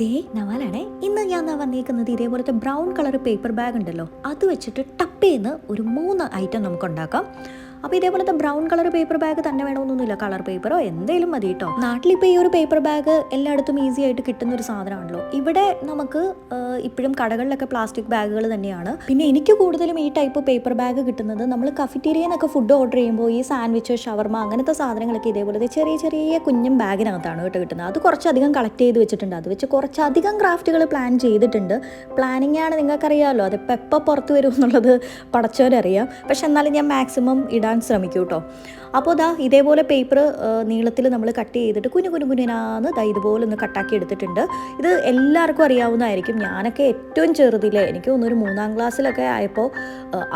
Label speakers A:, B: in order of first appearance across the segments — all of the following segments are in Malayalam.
A: ദേ നവാലാണേ. ഇന്ന് ഞാൻ വന്നേക്കുന്നത് ഇതേപോലത്തെ ബ്രൗൺ കളർ പേപ്പർ ബാഗ് ഉണ്ടല്ലോ, അത് വെച്ചിട്ട് ടപ്പേന്ന് ഒരു 3 ഐറ്റം നമുക്ക് ഉണ്ടാക്കാം. അപ്പോൾ ഇതേപോലത്തെ ബ്രൗൺ കളർ പേപ്പർ ബാഗ് തന്നെ വേണമെന്നൊന്നുമില്ല, കളർ പേപ്പറോ എന്തെങ്കിലും മതി കേട്ടോ. നാട്ടിലിപ്പോൾ ഈ ഒരു പേപ്പർ ബാഗ് എല്ലായിടത്തും ഈസി ആയിട്ട് കിട്ടുന്ന ഒരു സാധനമാണല്ലോ. ഇവിടെ നമുക്ക് ഇപ്പോഴും കടകളിലൊക്കെ പ്ലാസ്റ്റിക് ബാഗുകൾ തന്നെയാണ്. പിന്നെ എനിക്ക് കൂടുതലും ഈ ടൈപ്പ് പേപ്പർ ബാഗ് കിട്ടുന്നത് നമ്മൾ കഫറ്റീരിയയിൽ നിന്നൊക്കെ ഫുഡ് ഓർഡർ ചെയ്യുമ്പോൾ ഈ സാൻഡ്വിച്ച്, ഷവർമ അങ്ങനത്തെ സാധനങ്ങളൊക്കെ ഇതേപോലത്തെ ചെറിയ ചെറിയ കുഞ്ഞും ബാഗിനകത്താണ് കേട്ടോ കിട്ടുന്നത്. അത് കുറച്ചധികം കളക്ട് ചെയ്ത് വെച്ചിട്ടുണ്ട്. അത് വെച്ച് കുറച്ചധികം ക്രാഫ്റ്റുകൾ പ്ലാൻ ചെയ്തിട്ടുണ്ട്. പ്ലാനിങ് ആണ്, നിങ്ങൾക്കറിയാമല്ലോ, അതിപ്പോൾ എപ്പോൾ പുറത്ത് വരും എന്നുള്ളത് പടച്ചവരറിയാം. പക്ഷെ എന്നാലും ഞാൻ മാക്സിമം ഇടാൻ ശ്രമിക്കൂ കേട്ടോ. അപ്പോൾ ദാ ഇതേപോലെ പേപ്പർ നീളത്തിൽ നമ്മൾ കട്ട് ചെയ്തിട്ട് കുനുകുനാന്ന് ഇതുപോലെ ഒന്ന് കട്ടാക്കി എടുത്തിട്ടുണ്ട്. ഇത് എല്ലാവർക്കും അറിയാവുന്നതായിരിക്കും. ഞാനൊക്കെ ഏറ്റവും ചെറുതിലെ, എനിക്ക് തോന്നുന്നു ഒരു 3ാം ക്ലാസ്സിലൊക്കെ ആയപ്പോൾ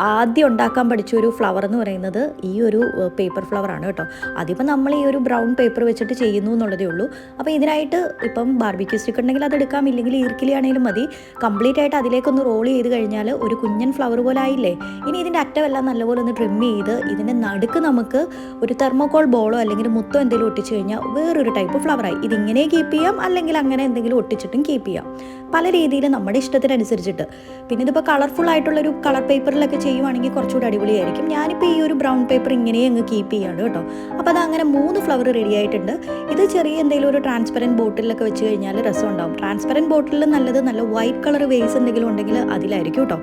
A: ആദ്യം ഉണ്ടാക്കാൻ പഠിച്ച ഒരു ഫ്ലവർ എന്ന് പറയുന്നത് ഈ ഒരു പേപ്പർ ഫ്ലവറാണ് കേട്ടോ. അതിപ്പോൾ നമ്മൾ ഈ ഒരു ബ്രൗൺ പേപ്പർ വെച്ചിട്ട് ചെയ്യുന്നു എന്നുള്ളതേ ഉള്ളൂ. അപ്പോൾ ഇതിനായിട്ട് ഇപ്പം ബാർബിക്യൂ സ്റ്റിക്ക് ഉണ്ടെങ്കിൽ അതെടുക്കാം, ഇല്ലെങ്കിൽ ഈർക്കിലി ആണെങ്കിലും മതി. കംപ്ലീറ്റ് ആയിട്ട് അതിലേക്കൊന്ന് റോൾ ചെയ്ത് കഴിഞ്ഞാൽ ഒരു കുഞ്ഞൻ ഫ്ലവർ പോലെ ആയില്ലേ. ഇനി ഇതിൻ്റെ അറ്റമെല്ലാം നല്ലപോലെ ഒന്ന് ട്രിം ചെയ്ത് ഇതിൻ്റെ നടുക്ക് നമുക്ക് ഒരു തെർമോകോൾ ബോളോ അല്ലെങ്കിൽ മുത്തോ എന്തെങ്കിലും ഒട്ടിച്ച് കഴിഞ്ഞാൽ വേറൊരു ടൈപ്പ് ഫ്ലവറായി. ഇതിങ്ങനെ കീപ്പ് ചെയ്യാം, അല്ലെങ്കിൽ അങ്ങനെ എന്തെങ്കിലും ഒട്ടിച്ചിട്ടും കീപ്പ് ചെയ്യാം. പല രീതിയിൽ നമ്മുടെ ഇഷ്ടത്തിനനുസരിച്ചിട്ട്. പിന്നെ ഇതിപ്പോൾ കളർഫുൾ ആയിട്ടുള്ളൊരു കളർ പേപ്പറിലൊക്കെ ചെയ്യുവാണെങ്കിൽ കുറച്ചുകൂടി അടിപൊളിയായിരിക്കും. ഞാനിപ്പോൾ ഈ ഒരു ബ്രൗൺ പേപ്പർ ഇങ്ങനെ അങ്ങ് കീപ്പ് ചെയ്യാണ് കേട്ടോ. അപ്പോൾ അതങ്ങനെ 3 ഫ്ലവർ റെഡി ആയിട്ടുണ്ട്. ഇത് ചെറിയ എന്തെങ്കിലും ഒരു ട്രാൻസ്പെറൻറ്റ് ബോട്ടിലൊക്കെ വെച്ച് കഴിഞ്ഞാൽ രസം ഉണ്ടാവും. ട്രാൻസ്പെറൻറ്റ് ബോട്ടിൽ നല്ലത് നല്ല വൈറ്റ് കളർ വേസ് എന്തെങ്കിലും ഉണ്ടെങ്കിൽ അതിലായിരിക്കും കേട്ടോ.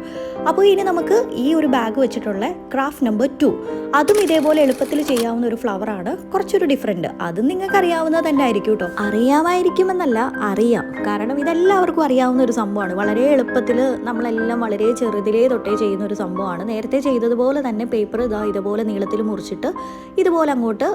A: അപ്പോൾ ഇനി നമുക്ക് ഈ ഒരു ബാഗ് വെച്ചിട്ടുള്ള ക്രാഫ്റ്റ് നമ്പർ 2, അതും ഇതേപോലെ എളുപ്പത്തിൽ ചെയ്യാവുന്ന ഒരു ഫ്ലവറാണ്. കുറച്ചൊരു ഡിഫറെൻറ്റ്. അതും നിങ്ങൾക്ക് അറിയാവുന്നത് തന്നെ ആയിരിക്കും കേട്ടോ. അറിയാമായിരിക്കുമെന്നല്ല, അറിയാം. കാരണം ഇതെല്ലാവർക്കും അറിയാവുന്ന ഒരു സംഭവമാണ്. വളരെ എളുപ്പത്തിൽ നമ്മളെല്ലാം വളരെ ചെറുതിലേ തൊട്ടേ ചെയ്യുന്ന ഒരു സംഭവമാണ്. നേരത്തെ ചെയ്തതുപോലെ തന്നെ പേപ്പർ ഇതുപോലെ നീളത്തിൽ മുറിച്ചിട്ട് ഇതുപോലെ അങ്ങോട്ട്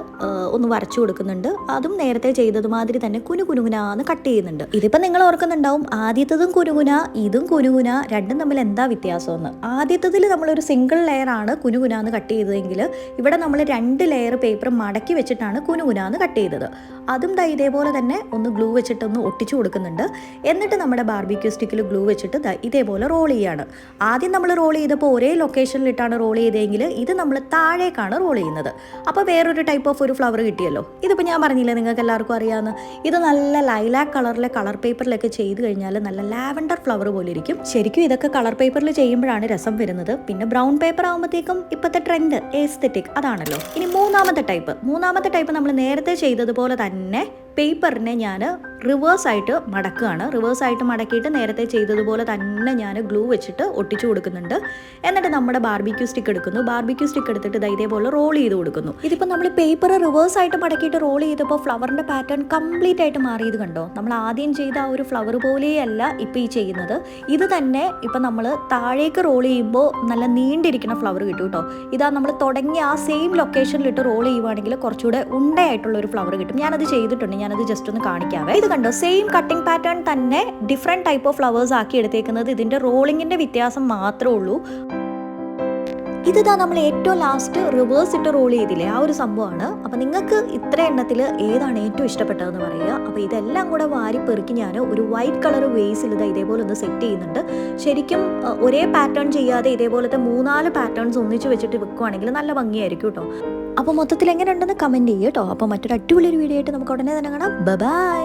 A: ഒന്ന് വരച്ചു കൊടുക്കുന്നുണ്ട്. അതും നേരത്തെ ചെയ്തതുമാതിരി തന്നെ കുനുകുനാന്ന് കട്ട് ചെയ്യുന്നുണ്ട്. ഇതിപ്പോൾ നിങ്ങൾ ഓർക്കുന്നുണ്ടാവും, ആദ്യത്തതും കുനുകുന ഇതും കുനുകുന, രണ്ടും തമ്മിൽ എന്താ വ്യത്യാസമെന്ന്. ആദ്യത്തതിൽ നമ്മളൊരു സിംഗിൾ ലെയറാണ് കുനുകുനാന്ന് കട്ട് ചെയ്തതെങ്കിൽ ഇവിടെ നമ്മൾ 2 ലെയർ പേപ്പർ മടക്കി വെച്ചിട്ടാണ് കുനുകുനാന്ന് കട്ട് ചെയ്തത്. അതും ഇതേപോലെ തന്നെ ഒന്ന് ഗ്ലൂ വെച്ചിട്ടൊന്ന് ഒട്ടിച്ചു കൊടുക്കുന്നുണ്ട്. എന്നിട്ട് നമ്മുടെ ബാർബിക്യൂ സ്റ്റിക്കിൽ ഗ്ലൂ വെച്ചിട്ട് ഇതേപോലെ റോൾ ചെയ്യാണ്. ആദ്യം നമ്മൾ റോൾ ചെയ്തപ്പോൾ ഒരേ ലൊക്കേഷനിലിട്ടാണ് റോൾ ചെയ്തതെങ്കിൽ ഇത് നമ്മൾ താഴേക്കാണ് റോൾ ചെയ്യുന്നത്. അപ്പോൾ വേറൊരു ടൈപ്പ് ഓഫ് ഒരു ഫ്ലവർ കിട്ടിയല്ലോ. ഇതിപ്പോൾ ഞാൻ പറഞ്ഞില്ലേ, നിങ്ങൾക്ക് എല്ലാവർക്കും അറിയാവുന്ന ഇത് നല്ല ലൈലാക്ക് കളറിലെ കളർ പേപ്പറിലൊക്കെ ചെയ്ത് കഴിഞ്ഞാൽ നല്ല ലാവൻഡർ ഫ്ലവർ പോലെ ഇരിക്കും. ശരിക്കും ഇതൊക്കെ കളർ പേപ്പറിൽ ചെയ്യുമ്പോഴാണ് രസം വരുന്നത്. പിന്നെ ബ്രൗൺ പേപ്പർ ആകുമ്പോഴത്തേക്കും ഇപ്പോഴത്തെ ട്രെൻഡ് എസ്തെറ്റിക് അതാണല്ലോ. ഇനി മൂന്നാമത്തെ ടൈപ്പ് നമ്മൾ നേരത്തെ ചെയ്തതുപോലെ തന്നെ പേപ്പറിനെ ഞാൻ റിവേഴ്സായിട്ട് മടക്കുകയാണ്. റിവേഴ്സായിട്ട് മടക്കിയിട്ട് നേരത്തെ ചെയ്തതുപോലെ തന്നെ ഞാൻ ഗ്ലൂ വെച്ചിട്ട് ഒട്ടിച്ചു കൊടുക്കുന്നുണ്ട്. എന്നിട്ട് നമ്മുടെ ബാർബിക്യൂ സ്റ്റിക്ക് എടുക്കുന്നു. ബാർബിക്യൂ സ്റ്റിക്ക് എടുത്തിട്ട് ഇതേപോലെ റോൾ ചെയ്ത് കൊടുക്കുന്നു. ഇതിപ്പോൾ നമ്മൾ പേപ്പർ റിവേഴ്സായിട്ട് മടക്കിയിട്ട് റോൾ ചെയ്തപ്പോൾ ഫ്ലവറിൻ്റെ പാറ്റേൺ കംപ്ലീറ്റ് ആയിട്ട് മാറിയത് കണ്ടോ. നമ്മൾ ആദ്യം ചെയ്ത ആ ഒരു ഫ്ലവർ പോലെയല്ല ഇപ്പോൾ ഈ ചെയ്യുന്നത്. ഇത് തന്നെ ഇപ്പം നമ്മൾ താഴേക്ക് റോൾ ചെയ്യുമ്പോൾ നല്ല നീണ്ടിരിക്കുന്ന ഫ്ലവർ കിട്ടും കേട്ടോ. ഇതാ നമ്മൾ തുടങ്ങിയ ആ സെയിം ലൊക്കേഷനിലിട്ട് റോൾ ചെയ്യുവാണെങ്കിൽ കുറച്ചുകൂടെ ഉണ്ടയായിട്ടുള്ള ഒരു ഫ്ലവർ കിട്ടും. ഞാനത് ചെയ്തിട്ടുണ്ട്, ഞാനത് ജസ്റ്റ് ഒന്ന് കാണിക്കാവേ. ഇത് കണ്ടോ, സെയിം കട്ടിംഗ് പാറ്റേൺ തന്നെ ഡിഫറെൻറ്റ് ടൈപ്പ് ഓഫ് ഫ്ലവേഴ്സ് ആക്കി എടുത്തേക്കുന്നത്. ഇതിൻ്റെ റോളിങ്ങിൻ്റെ വ്യത്യാസം മാത്രമേ ഉള്ളൂ. ഇതാ നമ്മൾ ഏറ്റവും ലാസ്റ്റ് റിവേഴ്സ് ഇട്ട് റോൾ ചെയ്തില്ലേ, ആ ഒരു സംഭവമാണ്. അപ്പോൾ നിങ്ങൾക്ക് ഇത്ര എണ്ണത്തിൽ ഏതാണ് ഏറ്റവും ഇഷ്ടപ്പെട്ടതെന്ന് പറയുക. അപ്പോൾ ഇതെല്ലാം കൂടെ വാരി പെറുക്കി ഞാൻ ഒരു വൈറ്റ് കളർ വേസിൽ ഇതേപോലെ ഒന്ന് സെറ്റ് ചെയ്യുന്നുണ്ട്. ശരിക്കും ഒരേ പാറ്റേൺ ചെയ്യാതെ ഇതേപോലത്തെ 3-4 പാറ്റേൺസ് ഒന്നിച്ച് വെച്ചിട്ട് വെക്കുവാണെങ്കിൽ നല്ല ഭംഗിയായിരിക്കും കേട്ടോ. അപ്പോൾ മൊത്തത്തിൽ എങ്ങനെയുണ്ടെന്ന് കമൻറ്റ് ചെയ്യുക കേട്ടോ. അപ്പോൾ മറ്റൊരു അടിപൊളിയൊരു വീഡിയോ ആയിട്ട് നമുക്ക് ഉടനെ തന്നെ കാണാം. ബൈ.